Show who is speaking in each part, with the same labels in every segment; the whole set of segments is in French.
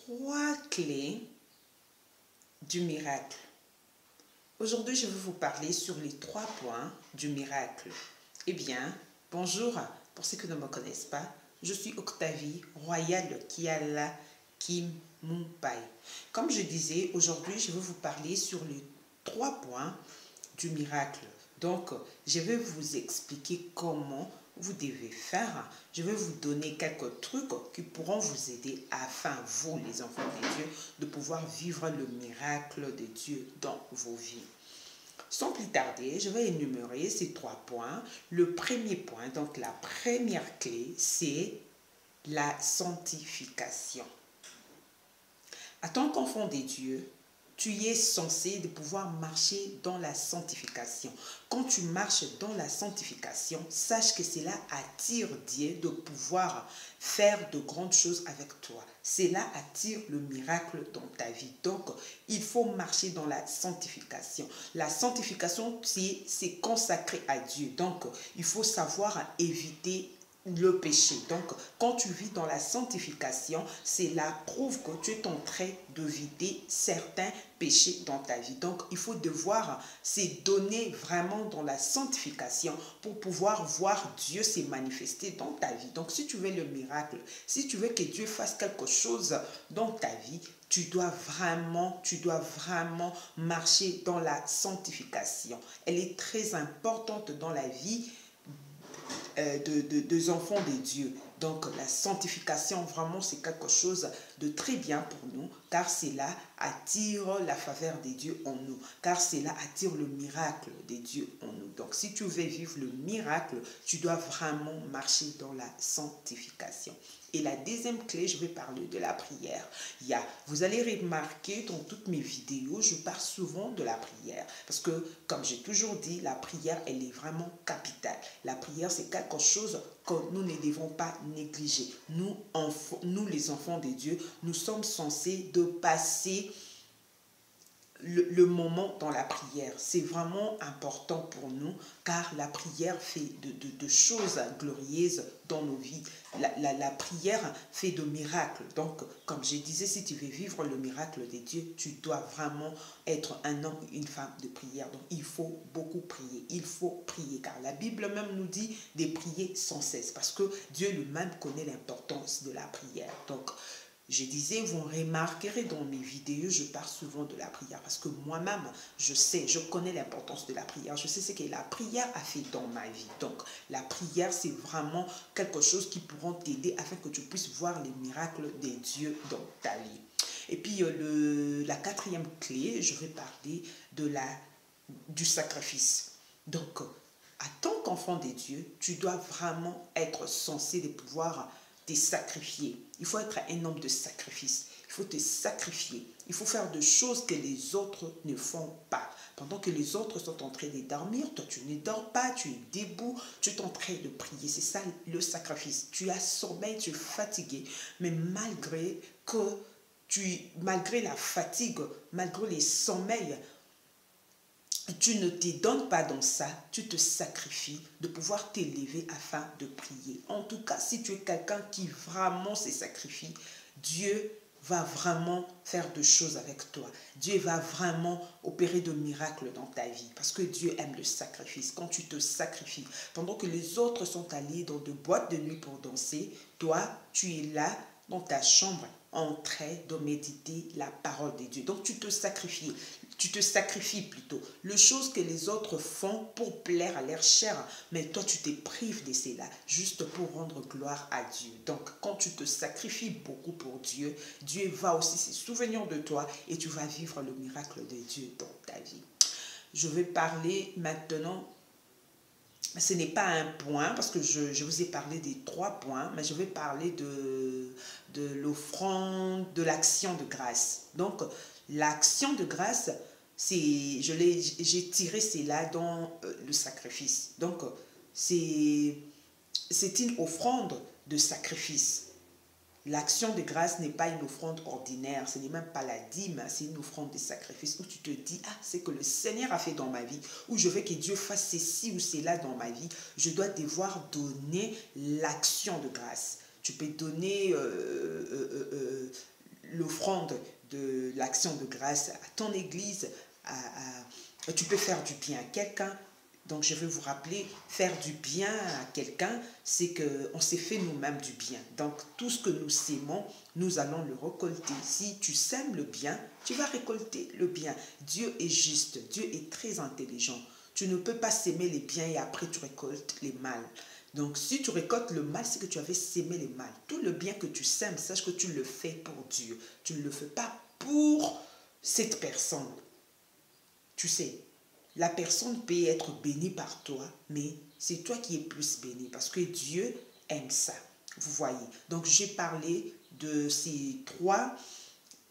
Speaker 1: 3 clés du miracle. Aujourd'hui, je vais vous parler sur les 3 points du miracle. Eh bien, bonjour, pour ceux qui ne me connaissent pas, je suis Octavie Royale Kiala Kim Mumpai. Comme je disais, aujourd'hui, je vais vous parler sur les 3 points du miracle. Donc, je vais vous expliquer comment vous devez faire. Je vais vous donner quelques trucs qui pourront vous aider afin, vous, les enfants de Dieu, de pouvoir vivre le miracle de Dieu dans vos vies. Sans plus tarder, je vais énumérer ces 3 points. Le premier point, donc la première clé, c'est la sanctification. En tant qu'enfant de Dieu, tu es censé de pouvoir marcher dans la sanctification. Quand tu marches dans la sanctification, sache que cela attire Dieu de pouvoir faire de grandes choses avec toi. Cela attire le miracle dans ta vie. Donc, il faut marcher dans la sanctification. La sanctification, c'est consacré à Dieu. Donc, il faut savoir éviter le péché. Donc, quand tu vis dans la sanctification, cela prouve que tu es en train de vider certains péchés dans ta vie. Donc, il faut devoir se donner vraiment dans la sanctification pour pouvoir voir Dieu se manifester dans ta vie. Donc, si tu veux le miracle, si tu veux que Dieu fasse quelque chose dans ta vie, tu dois vraiment marcher dans la sanctification. Elle est très importante dans la vie des enfants de Dieu. Donc la sanctification, vraiment, c'est quelque chose de très bien pour nous, car cela attire la faveur de Dieu en nous, car cela attire le miracle de Dieu en nous. Donc si tu veux vivre le miracle, tu dois vraiment marcher dans la sanctification. Et la deuxième clé, je vais parler de la prière. Vous allez remarquer dans toutes mes vidéos, je parle souvent de la prière. Parce que, comme j'ai toujours dit, la prière, elle est vraiment capitale. La prière, c'est quelque chose que nous ne devons pas négliger. Nous, les enfants de Dieu, nous sommes censés de passer le moment dans la prière. C'est vraiment important pour nous, car la prière fait de choses glorieuses dans nos vies. La prière fait de miracles. Donc, comme je disais, si tu veux vivre le miracle de Dieu, tu dois vraiment être un homme ou une femme de prière. Donc, il faut beaucoup prier. Il faut prier, car la Bible même nous dit de prier sans cesse, parce que Dieu lui-même connaît l'importance de la prière. Donc, je disais, vous remarquerez dans mes vidéos, je parle souvent de la prière parce que moi-même, je connais l'importance de la prière. Je sais ce que la prière a fait dans ma vie. Donc, la prière, c'est vraiment quelque chose qui pourra t'aider afin que tu puisses voir les miracles de Dieu dans ta vie. Et puis, la 4e clé, je vais parler du sacrifice. Donc, en tant qu'enfant de Dieu, tu dois vraiment être censé de pouvoir te sacrifier. Il faut être un homme de sacrifice. Il faut te sacrifier. Il faut faire des choses que les autres ne font pas. Pendant que les autres sont en train de dormir, toi tu ne dors pas, tu es debout, tu es en train de prier. C'est ça le sacrifice. Tu as sommeil, tu es fatigué, mais malgré la fatigue, malgré les sommeils, tu ne te donnes pas dans ça, tu te sacrifies de pouvoir t'élever afin de prier. En tout cas, si tu es quelqu'un qui vraiment se sacrifie, Dieu va vraiment faire de choses avec toi. Dieu va vraiment opérer de miracles dans ta vie parce que Dieu aime le sacrifice. Quand tu te sacrifies, pendant que les autres sont allés dans de boîtes de nuit pour danser, toi, tu es là dans ta chambre en train de méditer la parole de Dieu. Donc, tu te sacrifies plutôt. Les choses que les autres font pour plaire à leur chair, mais toi, tu te prives de cela juste pour rendre gloire à Dieu. Donc, quand tu te sacrifies beaucoup pour Dieu, Dieu va aussi se souvenir de toi et tu vas vivre le miracle de Dieu dans ta vie. Je vais parler maintenant. Ce n'est pas un point, parce que je vous ai parlé des 3 points, mais je vais parler de l'offrande, de l'action de grâce. Donc, l'action de grâce, j'ai tiré cela dans le sacrifice. Donc, c'est une offrande de sacrifice. L'action de grâce n'est pas une offrande ordinaire, ce n'est même pas la dîme, c'est une offrande de sacrifice où tu te dis, ah, c'est que le Seigneur a fait dans ma vie, où je veux que Dieu fasse ceci ou cela dans ma vie, je dois devoir donner l'action de grâce. Tu peux donner offrande de l'action de grâce à ton église, tu peux faire du bien à quelqu'un. Donc, je vais vous rappeler, faire du bien à quelqu'un, c'est qu'on s'est fait nous-mêmes du bien. Donc, tout ce que nous sémons, nous allons le récolter. Si tu sèmes le bien, tu vas récolter le bien. Dieu est juste, Dieu est très intelligent. Tu ne peux pas s'aimer les biens et après tu récoltes les mal. Donc, si tu récoltes le mal, c'est que tu avais sémé les mal. Tout le bien que tu sèmes, sache que tu le fais pour Dieu. Tu ne le fais pas pour cette personne. Tu sais, la personne peut être bénie par toi, mais c'est toi qui es plus béni parce que Dieu aime ça. Vous voyez. Donc, j'ai parlé de ces 3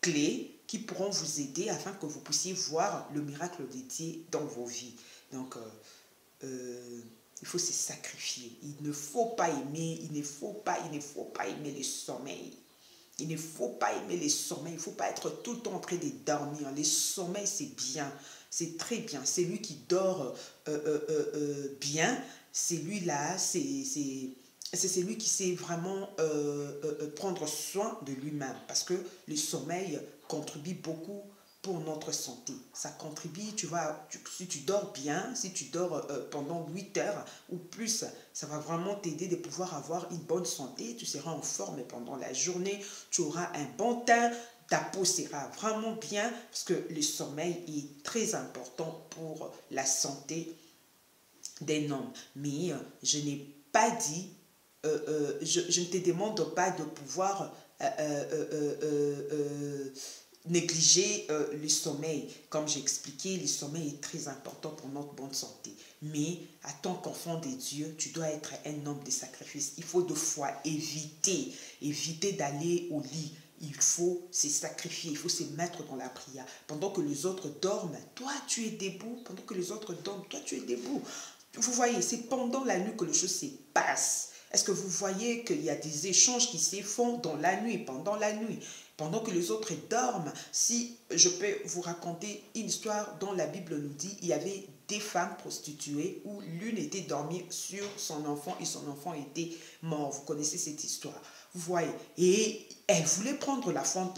Speaker 1: clés qui pourront vous aider afin que vous puissiez voir le miracle de Dieu dans vos vies. Donc, il faut se sacrifier. Il ne faut pas aimer, il ne faut pas aimer le sommeil. Il ne faut pas aimer les sommeils. Il ne faut pas être tout le temps en train de dormir. Les sommeils, c'est bien. C'est très bien. C'est lui qui dort bien. C'est lui-là. C'est celui qui sait vraiment prendre soin de lui-même. Parce que le sommeil contribue beaucoup pour notre santé. Ça contribue, si tu dors bien, si tu dors pendant 8 heures ou plus, ça va vraiment t'aider de pouvoir avoir une bonne santé. Tu seras en forme pendant la journée, tu auras un bon teint, ta peau sera vraiment bien parce que le sommeil est très important pour la santé d'un homme. Mais je n'ai pas dit, je ne te demande pas de pouvoir négliger le sommeil. Comme j'ai expliqué, le sommeil est très important pour notre bonne santé. Mais en tant qu'enfant de Dieu, tu dois être un homme de sacrifice. Il faut 2 fois éviter d'aller au lit. Il faut se sacrifier, il faut se mettre dans la prière. Pendant que les autres dorment, toi tu es debout. Pendant que les autres dorment, toi tu es debout. Vous voyez, c'est pendant la nuit que les choses se passent. Est-ce que vous voyez qu'il y a des échanges qui se font dans la nuit, pendant la nuit, pendant que les autres dorment? Si je peux vous raconter une histoire dont la Bible nous dit, il y avait des femmes prostituées où l'une était dormie sur son enfant et son enfant était mort. Vous connaissez cette histoire. Vous voyez, et elle voulait prendre l'enfant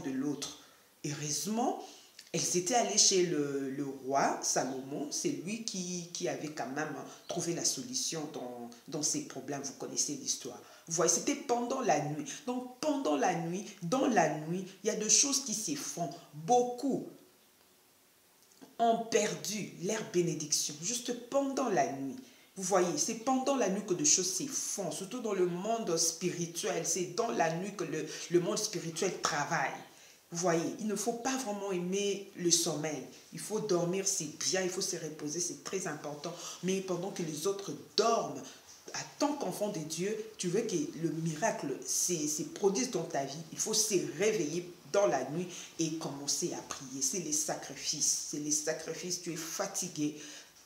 Speaker 1: de l'autre. Heureusement, elle s'était allée chez le roi Salomon, c'est lui qui avait quand même trouvé la solution dans ses problèmes. Vous connaissez l'histoire. Vous voyez, c'était pendant la nuit. Donc, pendant la nuit, dans la nuit, il y a des choses qui se font. Beaucoup ont perdu leur bénédiction juste pendant la nuit. Vous voyez, c'est pendant la nuit que des choses se font, surtout dans le monde spirituel. C'est dans la nuit que le monde spirituel travaille. Vous voyez, il ne faut pas vraiment aimer le sommeil. Il faut dormir, c'est bien, il faut se reposer, c'est très important. Mais pendant que les autres dorment, en tant qu'enfant de Dieu, tu veux que le miracle se produise dans ta vie. Il faut se réveiller dans la nuit et commencer à prier. C'est les sacrifices. C'est les sacrifices. Tu es fatigué.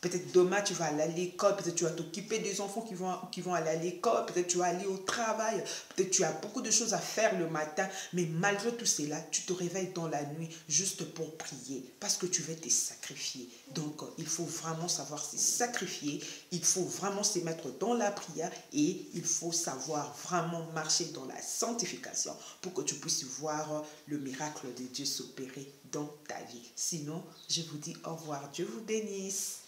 Speaker 1: Peut-être demain, tu vas aller à l'école, peut-être tu vas t'occuper des enfants qui vont aller à l'école, peut-être tu vas aller au travail, peut-être tu as beaucoup de choses à faire le matin, mais malgré tout cela, tu te réveilles dans la nuit juste pour prier, parce que tu veux te sacrifier. Donc, il faut vraiment savoir se sacrifier, il faut vraiment se mettre dans la prière et il faut savoir vraiment marcher dans la sanctification pour que tu puisses voir le miracle de Dieu s'opérer dans ta vie. Sinon, je vous dis au revoir. Dieu vous bénisse.